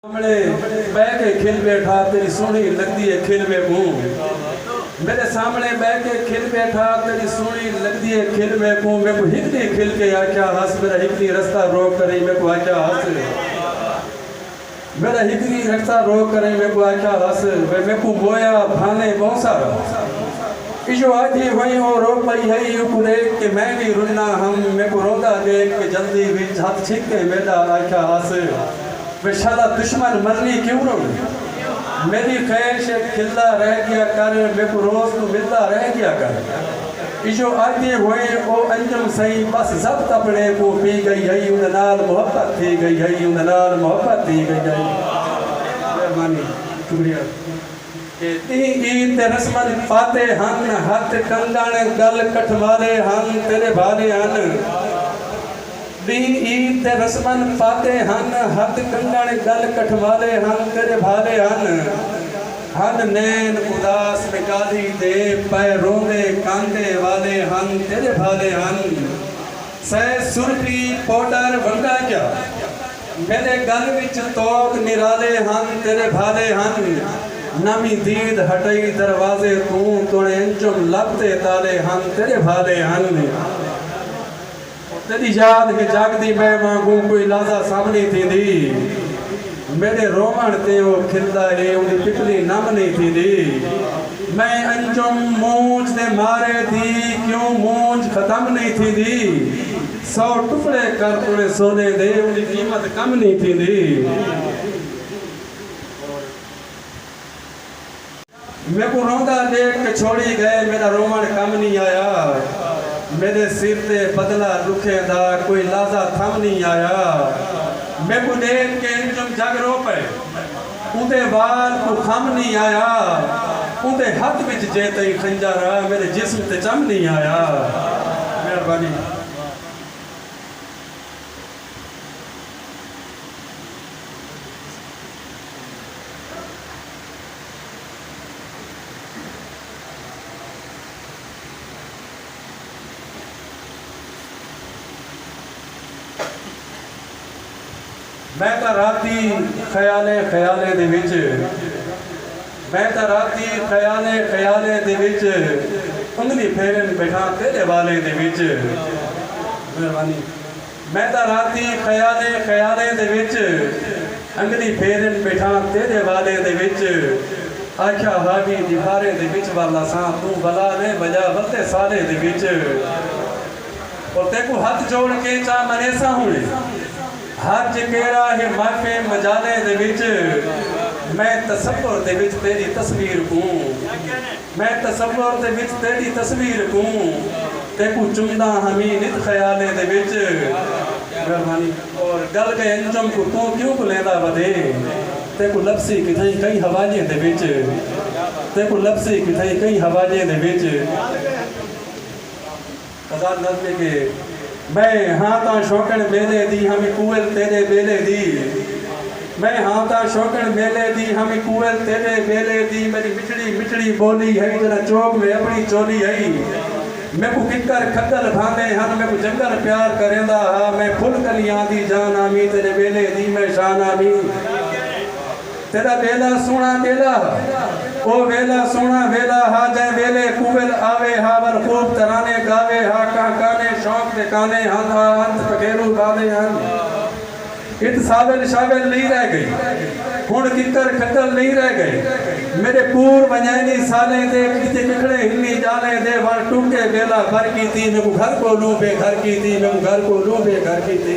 सामने बह के खिल बैठा तेरी सोहनी लगती है खिल में मुंह। मेरे सामने बह के खिल बैठा तेरी सोहनी लगती है खिल में मुंह। मेरे को हिकनी खिल के आख्या हंस, मेरा हिकनी रास्ता रोक करे मेरे को आख्या हंस, मेरा हिकनी रास्ता रोक करे मेरे को आख्या हंस। मेरे को बोया भाने बहुत सारा इशो आजी वही हो रो पई है यू देख के मैं भी रुना हम। मेरे को रोदा देख के जल्दी भी हाथ छिक के मेरा आख्या हंस। वे शाला दुश्मन मरनी क्यों रो, मेरी ख्वाहिश खिलता रह गया कर, मेरे को रोज तो मिलता रह गया कर। इशो आते हुए ओ अंजम सही बस जब्त अपने को पी गई है, उन नाल मोहब्बत थी गई है, उन नाल मोहब्बत थी गई है। मेहरबानी शुक्रिया। ईद रस्मन पाते हन हाथ कंगन गल कठमारे हन तेरे भारे हन। ईद रस्मन पाते हन हाथ कंगन गल कठमारे हन तेरे भारे हन। हन नैन उदास निकाली दे पै रोंदे कांदे वाले हन तेरे भाले हन। सह सुर्खी पाउडर वंगा क्या मेरे गल विच तोक निराले हन तेरे भाले हन। नमी दीद हटई दरवाजे तू तोड़े अंजुम लपते ताले हन तेरे भाले हन। तेरी याद के जागदी मैं मांगू कोई लाजा सामने थी दी, मेरे रोमन ते वो खिलदा है उनकी पिपली नम नहीं थी दी। मैं अंजुम मूंछ दे मारे थी क्यों मूंछ खत्म नहीं थी दी। 100 टुकड़े कर तोड़े सोने दे उनकी कीमत कम नहीं थी दी। मेरे को रोंदा देख के छोड़ी गए मेरा रोमन कम नहीं आया। मेरे सिर ते बदला रुखे दा कोई लाजा थम नहीं आया। मेरे को देख के इंजम जग रो पे उदे बाल को खम नहीं आया। उदे हाथ विच जेते ही खंजर मेरे जिस्म ते चम नहीं आया। मेहरबानी। मैं तो राती ख्याले ख्याले दे विच, मैं तो राती ख्याले ख्याले दे विच उंगली फेरन बैठा तेरे वाले दे विच। मेहरबानी। मैं तो राती ख्याले ख्याले दे विच उंगली फेरन बैठा तेरे वाले दे विच। आख्या हावी दीवारे दे विच वाला सा तू भला ने बजा बलते साले दे विच। और तेको हाथ जोड़ के चा मनेसा हुए हज केड़ा है माफे मजाले दे विच। मैं तसव्वुर दे विच तेरी तस्वीर को, मैं तसव्वुर दे विच तेरी तस्वीर को तेको चुमदा हमी नित ख्याले दे विच। मेहरबानी। और गल के अंजम को तू क्यों बुलेंदा वधे तेको लपसी किथई कई हवाजे दे विच, तेको लपसी किथई कई हवाजे दे विच। कदा नज़्म के मैं हाँ ता शौकन मेले दी हमें कुएल तेरे बेले दी। मैं हाँ ता शौकन मेले दी हमें कुएल तेरे बेले दी। मेरी मिठड़ी मिठड़ी बोली है जरा चौक में अपनी चोली है। मैं को किकर खद्दल भांदे हन मैं को जंगल प्यार करेंदा हा। मैं फुल कलियां दी जान आमी तेरे बेले दी मैं शान आमी। तेरा बेला सोना बेला ओ वेला सोना वेला हा जय वेले कुबल आवे हावर खूब तराने गावे हा का काने शौक दे काने हन हा अंत पखेरू गावे हन। इत सावल शावल नहीं रह गई हुण किकर खटल नहीं रह गए। मेरे पूर बजानी साले दे किते किखड़े हिलनी जाले दे वर टूके बेला भर की थी मैं घर को लूं बे घर की थी मैं घर को लूं बे घर की थी।